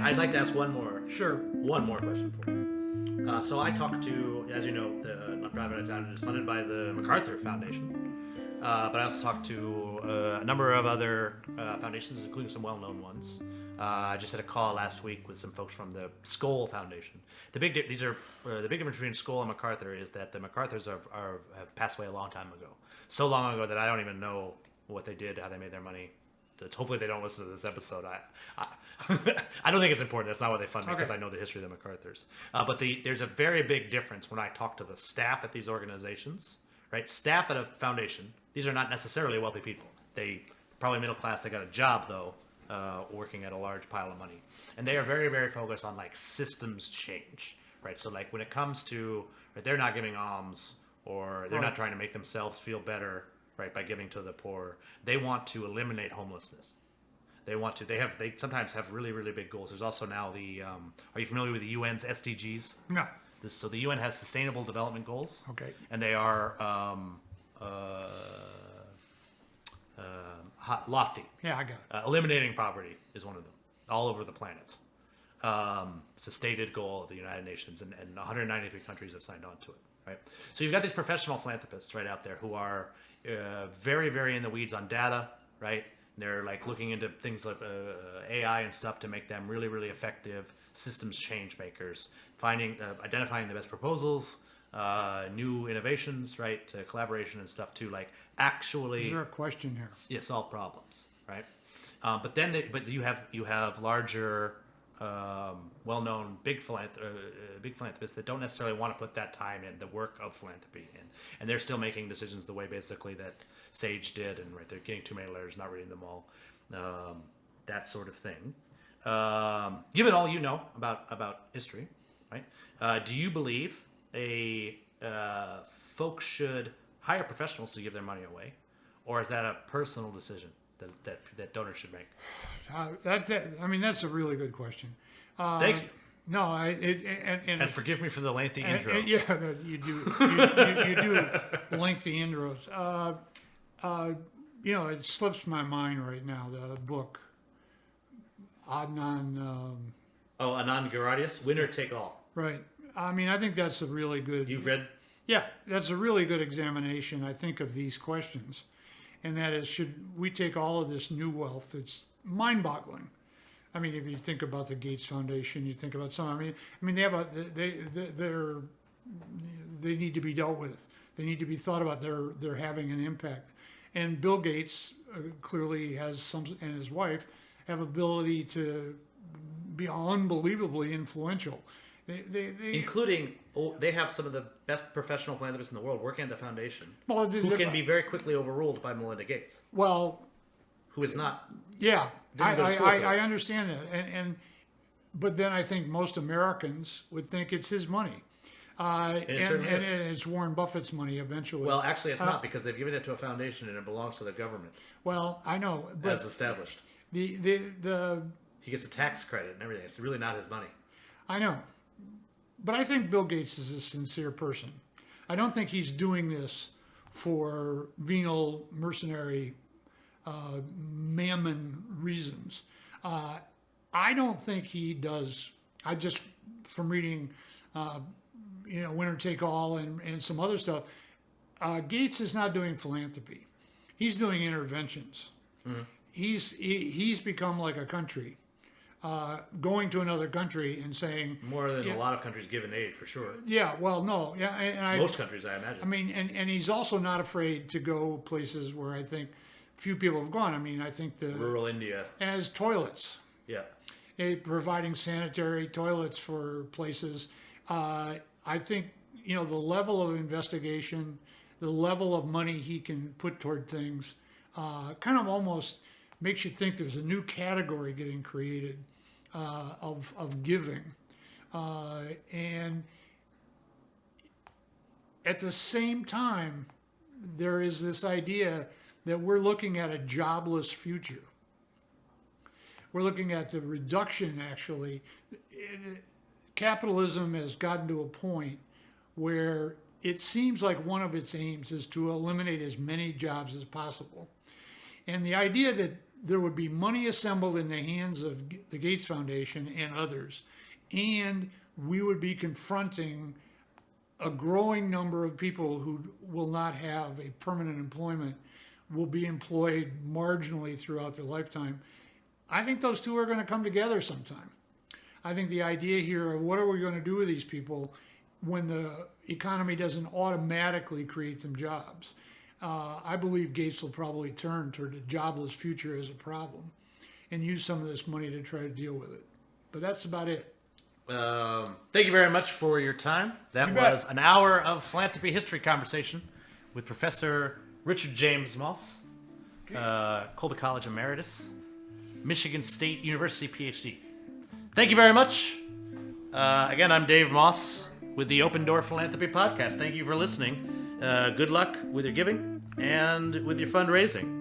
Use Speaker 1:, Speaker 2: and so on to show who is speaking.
Speaker 1: I'd like to ask one more
Speaker 2: Sure.
Speaker 1: question for you. So I talked to, as you know, the nonprofit I founded is funded by the MacArthur Foundation. But I also talked to a number of other foundations, including some well-known ones. I just had a call last week with some folks from the Skoll Foundation. The big difference between Skoll and MacArthur is that the MacArthurs have passed away a long time ago. So long ago that I don't even know what they did, how they made their money. Hopefully they don't listen to this episode. I don't think it's important. That's not what they fund me, because I know the history of the MacArthurs. But there's a very big difference when I talk to the staff at these organizations. Right? Staff at a foundation, these are not necessarily wealthy people. They probably middle class. They got a job though, working at a large pile of money, and they are very, very focused on like systems change. Right? So like when it comes to, right, they're not giving alms, or they're not trying to make themselves feel better, right, by giving to the poor. They want to eliminate homelessness. They want to. They sometimes have really, really big goals. There's also now the. Are you familiar with the UN's SDGs?
Speaker 2: No.
Speaker 1: So the UN has Sustainable Development Goals.
Speaker 2: Okay.
Speaker 1: And they are lofty.
Speaker 2: Yeah, I got it.
Speaker 1: Eliminating poverty is one of them, all over the planet. It's a stated goal of the United Nations, and 193 countries have signed on to it. Right. So you've got these professional philanthropists right out there who are very, very in the weeds on data. Right. And they're like looking into things like AI and stuff to make them really, really effective systems change makers, identifying the best proposals, new innovations, right, collaboration and stuff to like actually.
Speaker 2: Is there a question here?
Speaker 1: Yeah, solve problems, right? But you have larger, well-known big philanthropists that don't necessarily want to put that time in, the work of philanthropy in, and they're still making decisions the way basically that Sage did, and right, they're getting too many letters, not reading them all, that sort of thing. Given all you know about history, right? Do you believe folks should hire professionals to give their money away, or is that a personal decision that donors should make?
Speaker 2: I mean, that's a really good question.
Speaker 1: Thank you.
Speaker 2: No,
Speaker 1: and forgive me for the lengthy intro.
Speaker 2: Yeah, you do. You do lengthy intros. It slips my mind right now. The book, Adnan.
Speaker 1: Anand Giradis, Winner Take All.
Speaker 2: Right. I mean, I think that's a really good.
Speaker 1: You've read?
Speaker 2: Yeah, that's a really good examination, I think, of these questions, and that is, should we take all of this new wealth? It's mind-boggling. I mean, if you think about the Gates Foundation, you think about some. I mean, they need to be dealt with. They need to be thought about. They're having an impact. And Bill Gates clearly has and his wife have ability to be unbelievably influential.
Speaker 1: Including, they have some of the best professional philanthropists in the world working at the foundation,
Speaker 2: well,
Speaker 1: who can be very quickly overruled by Melinda Gates.
Speaker 2: Well,
Speaker 1: who is not.
Speaker 2: Yeah,
Speaker 1: Didn't go to school with
Speaker 2: I
Speaker 1: us.
Speaker 2: understand that, but then I think most Americans would think it's his money, and it's Warren Buffett's money eventually.
Speaker 1: Well, actually, it's not, because they've given it to a foundation and it belongs to the government.
Speaker 2: Well, I know, but
Speaker 1: as established.
Speaker 2: He
Speaker 1: gets a tax credit and everything. It's really not his money.
Speaker 2: I know, but I think Bill Gates is a sincere person. I don't think he's doing this for venal, mercenary, mammon reasons. I don't think he does. I just, from reading, Winner Take All and some other stuff, Gates is not doing philanthropy. He's doing interventions. Mm-hmm. He's become like a country. Going to another country and saying
Speaker 1: more than a lot of countries give in aid, for sure.
Speaker 2: Yeah, well, no, yeah, and
Speaker 1: most countries, I imagine.
Speaker 2: I mean, and he's also not afraid to go places where I think few people have gone. I mean, I think the
Speaker 1: rural India
Speaker 2: as toilets.
Speaker 1: Yeah,
Speaker 2: providing sanitary toilets for places. I think the level of investigation, the level of money he can put toward things, kind of almost makes you think there's a new category getting created of giving, and at the same time, there is this idea that we're looking at a jobless future. We're looking at the reduction, actually. Capitalism has gotten to a point where it seems like one of its aims is to eliminate as many jobs as possible. And the idea there would be money assembled in the hands of the Gates Foundation and others, and we would be confronting a growing number of people who will not have a permanent employment, will be employed marginally throughout their lifetime. I think those two are going to come together sometime. I think the idea here of what are we going to do with these people when the economy doesn't automatically create them jobs. I believe Gates will probably turn toward a jobless future as a problem and use some of this money to try to deal with it. But that's about it.
Speaker 1: Thank you very much for your time. That was an hour of philanthropy history conversation with Professor Richard James Moss, Colby College Emeritus, Michigan State University PhD. Thank you very much. Again, I'm Dave Moss with the Open Door Philanthropy Podcast. Thank you for listening. Good luck with your giving and with your fundraising.